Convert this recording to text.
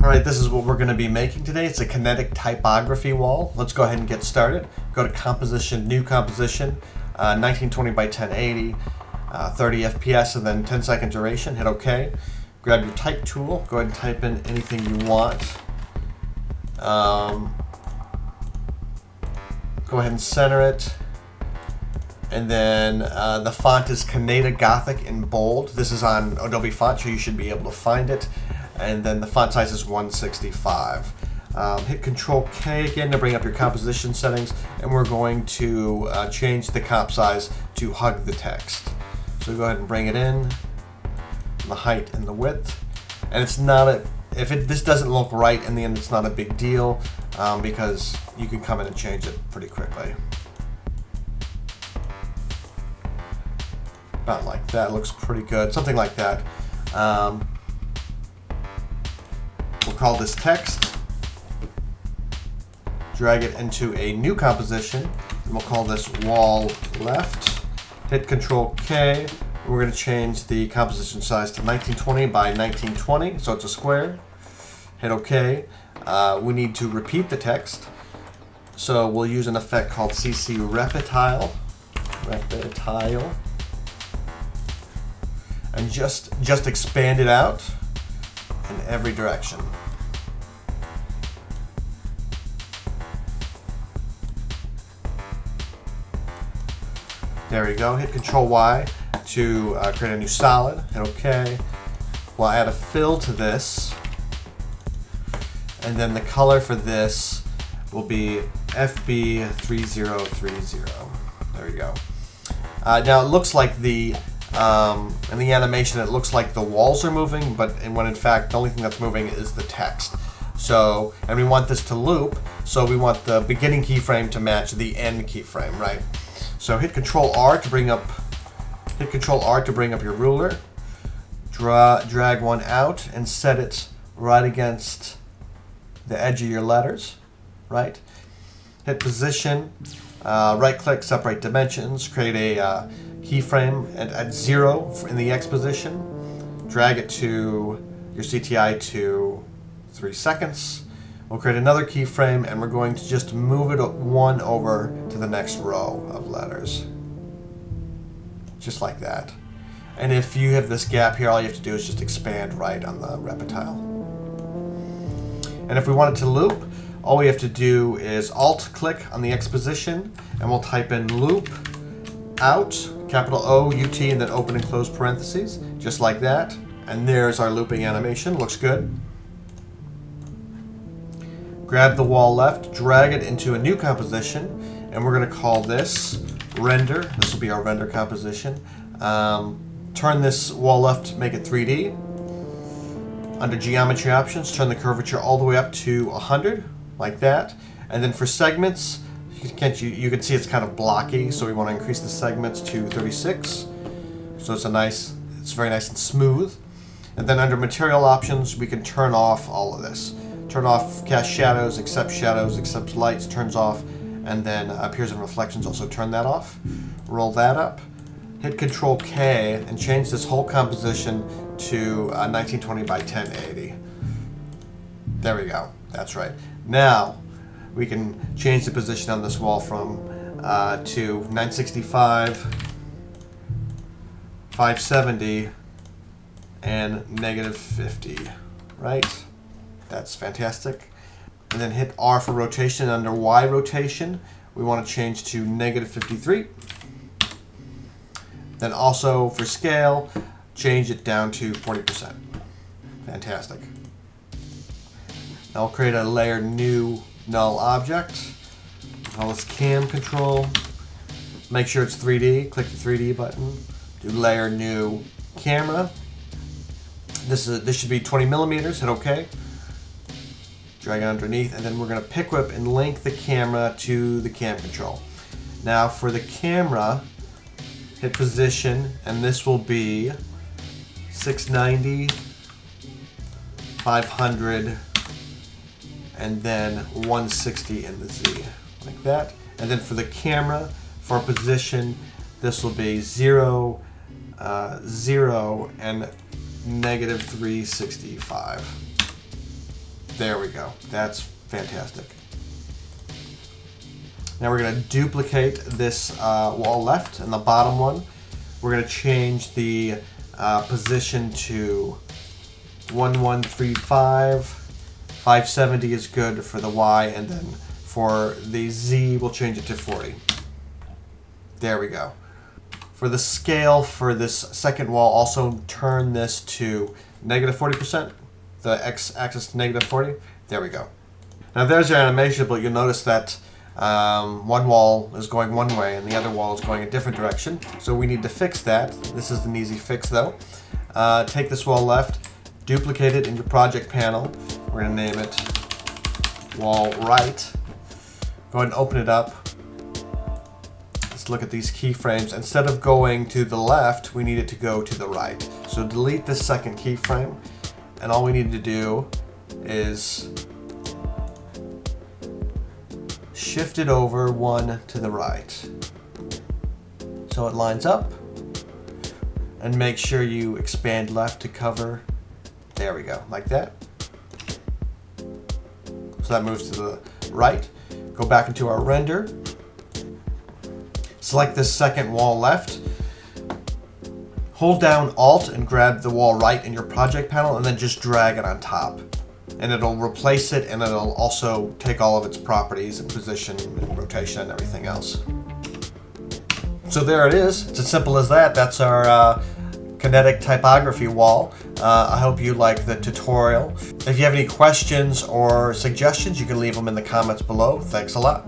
Alright, this is what we're going to be making today. It's a Kinetic Typography wall. Let's go ahead and get started. Go to Composition, New Composition, 1920 by 1080, 30 FPS, and then 10-second duration. Hit OK. Grab your type tool. Go ahead and type in anything you want. Go ahead and center it. And then the font is Kaneda Gothic in bold. This is on Adobe Font, so you should be able to find it. And then the font size is 165. Hit Control K again to bring up your composition settings, and we're going to change the comp size to hug the text. So go ahead and bring it in, the height and the width. And it's not a, this doesn't look right in the end, it's not a big deal because you can come in and change it pretty quickly. About like that, looks pretty good, something like that. We'll call this text, drag it into a new composition, and we'll call this wall left. Hit Control K, and we're going to change the composition size to 1920 by 1920, so it's a square. Hit OK. We need to repeat the text, so we'll use an effect called CC Reptile, and just expand it out in every direction. There we go. Hit Control Y to create a new solid. Hit OK. We'll add a fill to this, and then the color for this will be FB3030. There we go. Now it looks like in the animation it looks like the walls are moving, but when in fact the only thing that's moving is the text. So, and we want this to loop, so we want the beginning keyframe to match the end keyframe, right? So hit Control R to bring up your ruler. Drag one out and set it right against the edge of your letters, right? Hit Position, right click, Separate Dimensions, create a keyframe at 0 in the X position. Drag it to your CTI to 3 seconds. We'll create another keyframe, and we're going to just move it one over to the next row of letters. Just like that. And if you have this gap here, all you have to do is just expand right on the reptile. And if we want it to loop, all we have to do is Alt-click on the X position, and we'll type in loopOut, capital O-U-T, and then open and close parentheses, just like that. And there's our looping animation. Looks good. Grab the wall left, drag it into a new composition, and we're going to call this render. This will be our render composition. Turn this wall left, make it 3D. Under geometry options, turn the curvature all the way up to 100, like that. And then for segments, you can see it's kind of blocky, so we want to increase the segments to 36. So it's very nice and smooth. And then under material options, we can turn off all of this. Turn off cast shadows, accept lights, turns off, and then appears in reflections, also turn that off. Roll that up. Hit Control K and change this whole composition to 1920 by 1080. There we go. That's right. Now we can change the position on this wall from to 965, 570, and -50. Right? That's fantastic. And then hit R for rotation. Under Y rotation, we want to change to -53. Then also for scale, change it down to 40%. Fantastic. Now I'll create a layer new null object. Call this cam control. Make sure it's 3D. Click the 3D button. Do layer new camera. This should be 20 millimeters. Hit OK. Drag it underneath, and then we're going to pick whip and link the camera to the cam control. Now for the camera, hit position, and this will be 690, 500, and then 160 in the Z, like that. And then for the camera, for position, this will be 0, 0, and -365. There we go. That's fantastic. Now we're going to duplicate this wall left and the bottom one. We're going to change the position to 1135. 570 is good for the Y, and then for the Z, we'll change it to 40. There we go. For the scale for this second wall, also turn this to negative 40%. The x-axis to negative 40. There we go. Now there's your animation, but you'll notice that one wall is going one way and the other wall is going a different direction. So we need to fix that. This is an easy fix though. Take this wall left, duplicate it in your project panel. We're going to name it wall right. Go ahead and open it up. Let's look at these keyframes. Instead of going to the left, we need it to go to the right. So delete this second keyframe, and all we need to do is shift it over one to the right so it lines up, and make sure you expand left to cover. There we go, like that. So that moves to the right. Go back into our render. Select this second wall left. Hold down Alt and grab the wall right in your project panel, and then just drag it on top. And it'll replace it, and it'll also take all of its properties and position and rotation and everything else. So there it is. It's as simple as that. That's our Kinetic Typography wall. I hope you like the tutorial. If you have any questions or suggestions, you can leave them in the comments below. Thanks a lot.